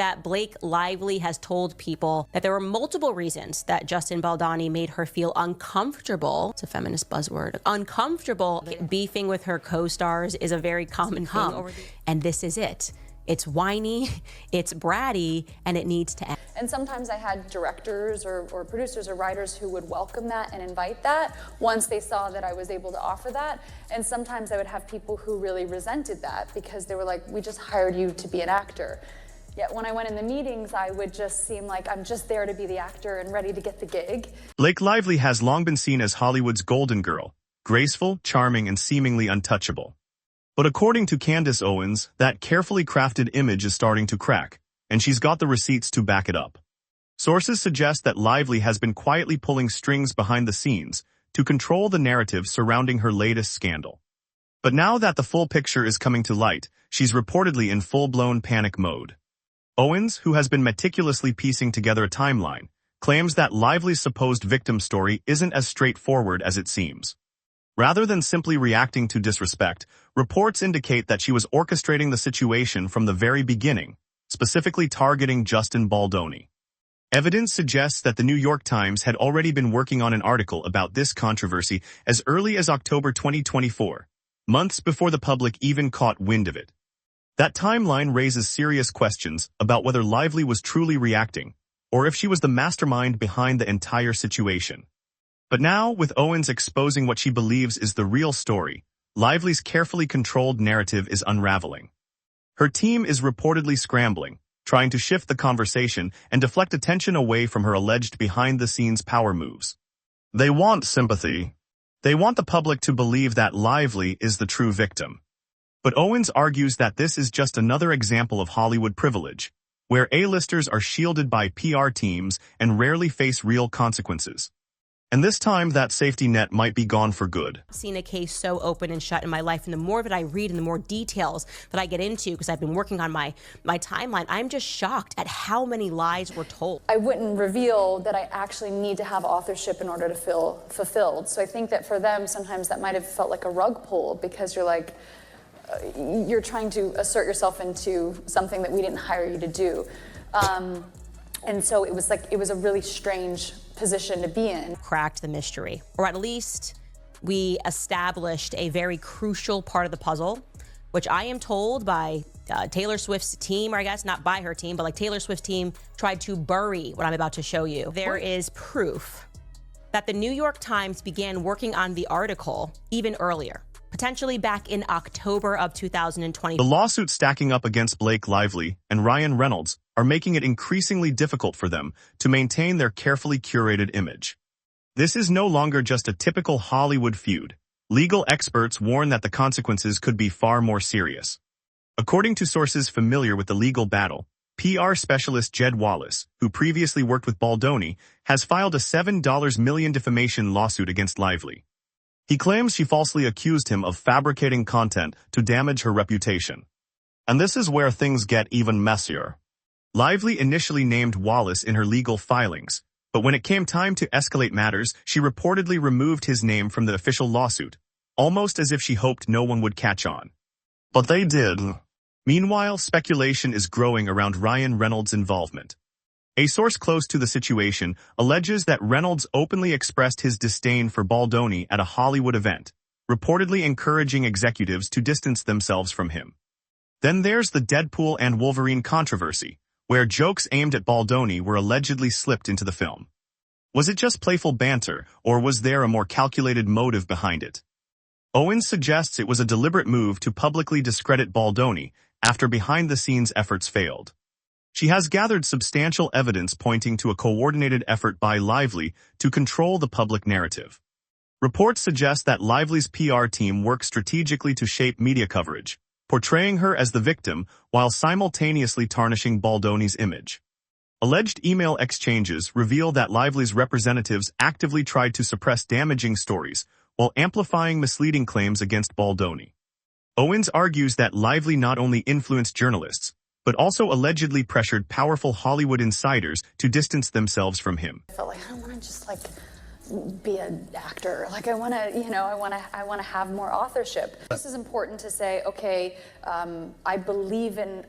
that Blake Lively has told people that there were multiple reasons that Justin Baldoni made her feel uncomfortable. It's a feminist buzzword. Uncomfortable beefing with her co-stars is a very common thing. And this is it. It's whiny, it's bratty, and it needs to end. And sometimes I had directors or producers or writers who would welcome that and invite that once they saw that I was able to offer that. And sometimes I would have people who really resented that because they were like, we just hired you to be an actor. Yet when I went in the meetings, I would just seem like I'm just there to be the actor and ready to get the gig. Blake Lively has long been seen as Hollywood's golden girl, graceful, charming, and seemingly untouchable. But according to Candace Owens, that carefully crafted image is starting to crack, and she's got the receipts to back it up. Sources suggest that Lively has been quietly pulling strings behind the scenes to control the narrative surrounding her latest scandal. But now that the full picture is coming to light, she's reportedly in full-blown panic mode. Owens, who has been meticulously piecing together a timeline, claims that Lively's supposed victim story isn't as straightforward as it seems. Rather than simply reacting to disrespect, reports indicate that she was orchestrating the situation from the very beginning, specifically targeting Justin Baldoni. Evidence suggests that the New York Times had already been working on an article about this controversy as early as October 2024, months before the public even caught wind of it. That timeline raises serious questions about whether Lively was truly reacting, or if she was the mastermind behind the entire situation. But now, with Owens exposing what she believes is the real story, Lively's carefully controlled narrative is unraveling. Her team is reportedly scrambling, trying to shift the conversation and deflect attention away from her alleged behind-the-scenes power moves. They want sympathy. They want the public to believe that Lively is the true victim. But Owens argues that this is just another example of Hollywood privilege, where A-listers are shielded by PR teams and rarely face real consequences. And this time, that safety net might be gone for good. I've seen a case so open and shut in my life, and the more of it I read and the more details that I get into, because I've been working on my timeline, I'm just shocked at how many lies were told. I wouldn't reveal that I actually need to have authorship in order to feel fulfilled. So I think that for them, sometimes that might have felt like a rug pull, because you're like, you're trying to assert yourself into something that we didn't hire you to do. And so it was a really strange position to be in. Cracked the mystery, or at least we established a very crucial part of the puzzle, which I am told by Taylor Swift's team, or I guess not by her team, but like Taylor Swift's team tried to bury what I'm about to show you. There is proof that the New York Times began working on the article even earlier, potentially back in October of 2020. The lawsuits stacking up against Blake Lively and Ryan Reynolds are making it increasingly difficult for them to maintain their carefully curated image. This is no longer just a typical Hollywood feud. Legal experts warn that the consequences could be far more serious. According to sources familiar with the legal battle, PR specialist Jed Wallace, who previously worked with Baldoni, has filed a $7 million defamation lawsuit against Lively. He claims she falsely accused him of fabricating content to damage her reputation. And this is where things get even messier. Lively initially named Wallace in her legal filings, but when it came time to escalate matters, she reportedly removed his name from the official lawsuit, almost as if she hoped no one would catch on. But they did. Meanwhile, speculation is growing around Ryan Reynolds' involvement. A source close to the situation alleges that Reynolds openly expressed his disdain for Baldoni at a Hollywood event, reportedly encouraging executives to distance themselves from him. Then there's the Deadpool and Wolverine controversy, where jokes aimed at Baldoni were allegedly slipped into the film. Was it just playful banter, or was there a more calculated motive behind it? Owens suggests it was a deliberate move to publicly discredit Baldoni after behind-the-scenes efforts failed. She has gathered substantial evidence pointing to a coordinated effort by Lively to control the public narrative. Reports suggest that Lively's PR team worked strategically to shape media coverage, portraying her as the victim while simultaneously tarnishing Baldoni's image. Alleged email exchanges reveal that Lively's representatives actively tried to suppress damaging stories while amplifying misleading claims against Baldoni. Owens argues that Lively not only influenced journalists, but also allegedly pressured powerful Hollywood insiders to distance themselves from him. I felt like I don't want to just be an actor. Like I want to, I want to have more authorship. This is important to say, okay, I believe in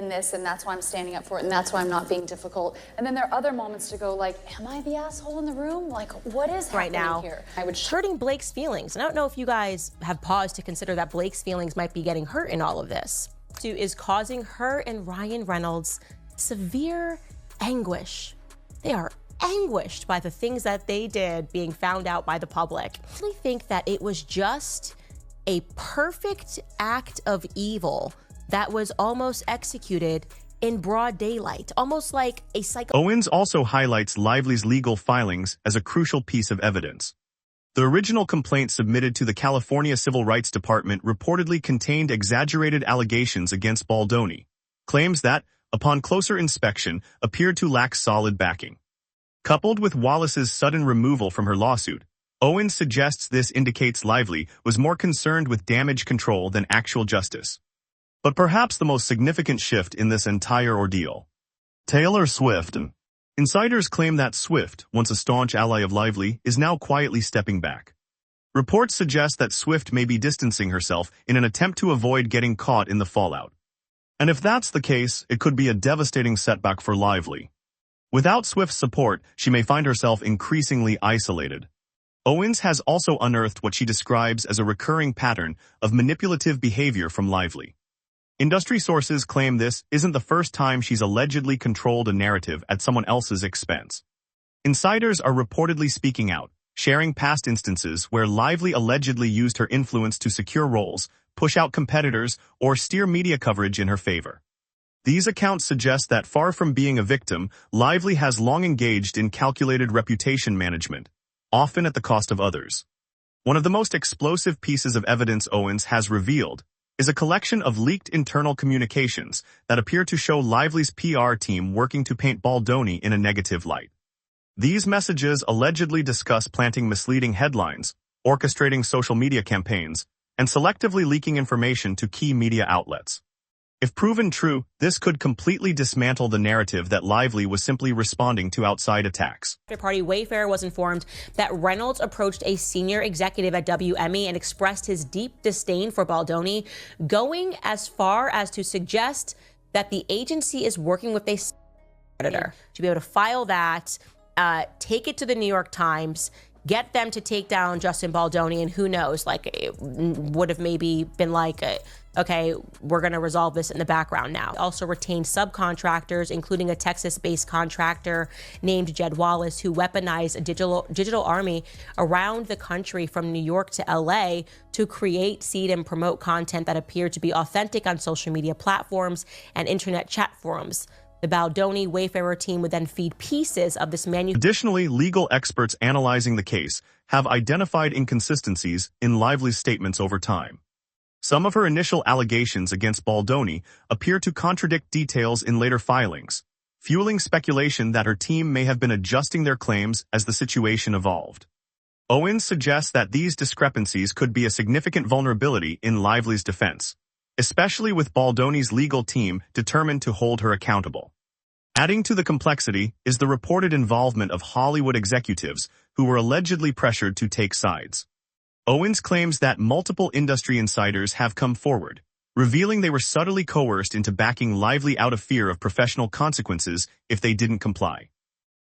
this, and that's why I'm standing up for it, and that's why I'm not being difficult. And then there are other moments to go like, am I the asshole in the room? Like, what is happening right now here? I would hurting Blake's feelings. And I don't know if you guys have paused to consider that Blake's feelings might be getting hurt in all of this. Is causing her and Ryan Reynolds severe anguish. They are anguished by the things that they did being found out by the public. I really think that it was just a perfect act of evil that was almost executed in broad daylight, almost like a psycho. Owens also highlights Lively's legal filings as a crucial piece of evidence. The original complaint submitted to the California Civil Rights Department reportedly contained exaggerated allegations against Baldoni, claims that, upon closer inspection, appeared to lack solid backing. Coupled with Wallace's sudden removal from her lawsuit, Owens suggests this indicates Lively was more concerned with damage control than actual justice. But perhaps the most significant shift in this entire ordeal. Taylor Swift. Insiders claim that Swift, once a staunch ally of Lively, is now quietly stepping back. Reports suggest that Swift may be distancing herself in an attempt to avoid getting caught in the fallout. And if that's the case, it could be a devastating setback for Lively. Without Swift's support, she may find herself increasingly isolated. Owens has also unearthed what she describes as a recurring pattern of manipulative behavior from Lively. Industry sources claim this isn't the first time she's allegedly controlled a narrative at someone else's expense. Insiders are reportedly speaking out, sharing past instances where Lively allegedly used her influence to secure roles, push out competitors, or steer media coverage in her favor. These accounts suggest that far from being a victim, Lively has long engaged in calculated reputation management, often at the cost of others. One of the most explosive pieces of evidence Owens has revealed is a collection of leaked internal communications that appear to show Lively's PR team working to paint Baldoni in a negative light. These messages allegedly discuss planting misleading headlines, orchestrating social media campaigns, and selectively leaking information to key media outlets. If proven true, this could completely dismantle the narrative that Lively was simply responding to outside attacks. After party, Wayfair was informed that Reynolds approached a senior executive at WME and expressed his deep disdain for Baldoni, going as far as to suggest that the agency is working with a editor to be able to file that, take it to the New York Times, get them to take down Justin Baldoni, and who knows, like it would have maybe been like, okay, we're going to resolve this in the background now. Also retained subcontractors, including a Texas-based contractor named Jed Wallace, who weaponized a digital army around the country from New York to LA to create, seed, and promote content that appeared to be authentic on social media platforms and internet chat forums. The Baldoni Wayfarer team would then feed pieces of this Additionally, legal experts analyzing the case have identified inconsistencies in Lively's statements over time. Some of her initial allegations against Baldoni appear to contradict details in later filings, fueling speculation that her team may have been adjusting their claims as the situation evolved. Owens suggests that these discrepancies could be a significant vulnerability in Lively's defense, especially with Baldoni's legal team determined to hold her accountable. Adding to the complexity is the reported involvement of Hollywood executives who were allegedly pressured to take sides. Owens claims that multiple industry insiders have come forward, revealing they were subtly coerced into backing Lively out of fear of professional consequences if they didn't comply.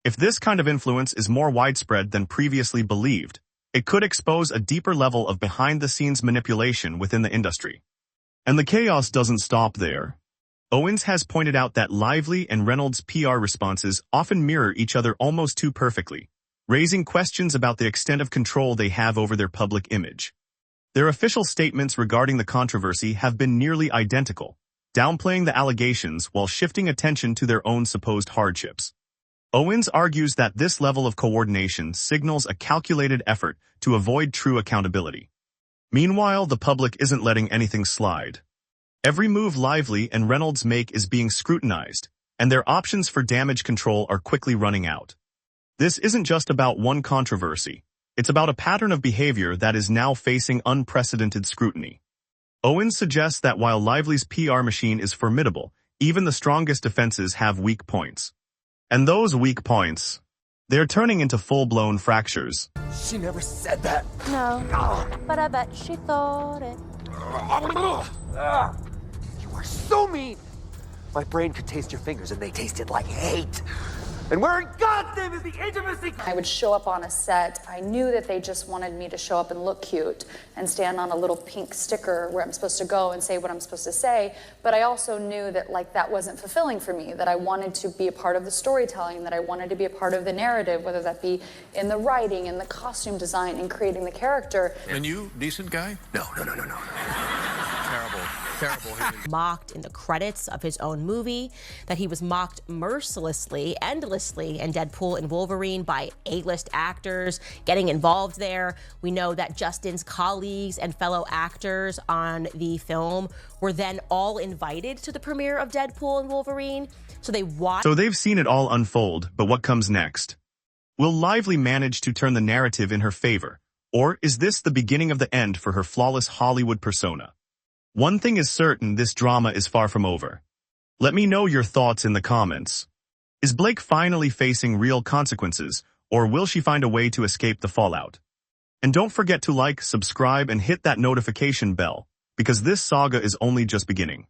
If this kind of influence is more widespread than previously believed, it could expose a deeper level of behind-the-scenes manipulation within the industry. And the chaos doesn't stop there. Owens has pointed out that Lively and Reynolds' PR responses often mirror each other almost too perfectly, raising questions about the extent of control they have over their public image. Their official statements regarding the controversy have been nearly identical, downplaying the allegations while shifting attention to their own supposed hardships. Owens argues that this level of coordination signals a calculated effort to avoid true accountability. Meanwhile, the public isn't letting anything slide. Every move Lively and Reynolds make is being scrutinized, and their options for damage control are quickly running out. This isn't just about one controversy. It's about a pattern of behavior that is now facing unprecedented scrutiny. Owens suggests that while Lively's PR machine is formidable, even the strongest defenses have weak points. And those weak points They're turning into full-blown fractures. She never said that. No, but I bet she thought it. You are so mean. My brain could taste your fingers, and they tasted like hate. And where in God's name is the intimacy? I would show up on a set. I knew that they just wanted me to show up and look cute and stand on a little pink sticker where I'm supposed to go and say what I'm supposed to say. But I also knew that that wasn't fulfilling for me, that I wanted to be a part of the storytelling, that I wanted to be a part of the narrative, whether that be in the writing, in the costume design, in creating the character. And you, decent guy? No. Terrible. Mocked in the credits of his own movie, that he was mocked mercilessly, endlessly in Deadpool and Wolverine by A-list actors getting involved there. We know that Justin's colleagues and fellow actors on the film were then all invited to the premiere of Deadpool and Wolverine. So they've seen it all unfold, but what comes next? Will Lively manage to turn the narrative in her favor? Or is this the beginning of the end for her flawless Hollywood persona? One thing is certain, this drama is far from over. Let me know your thoughts in the comments. Is Blake finally facing real consequences, or will she find a way to escape the fallout? And don't forget to like, subscribe, and hit that notification bell, because this saga is only just beginning.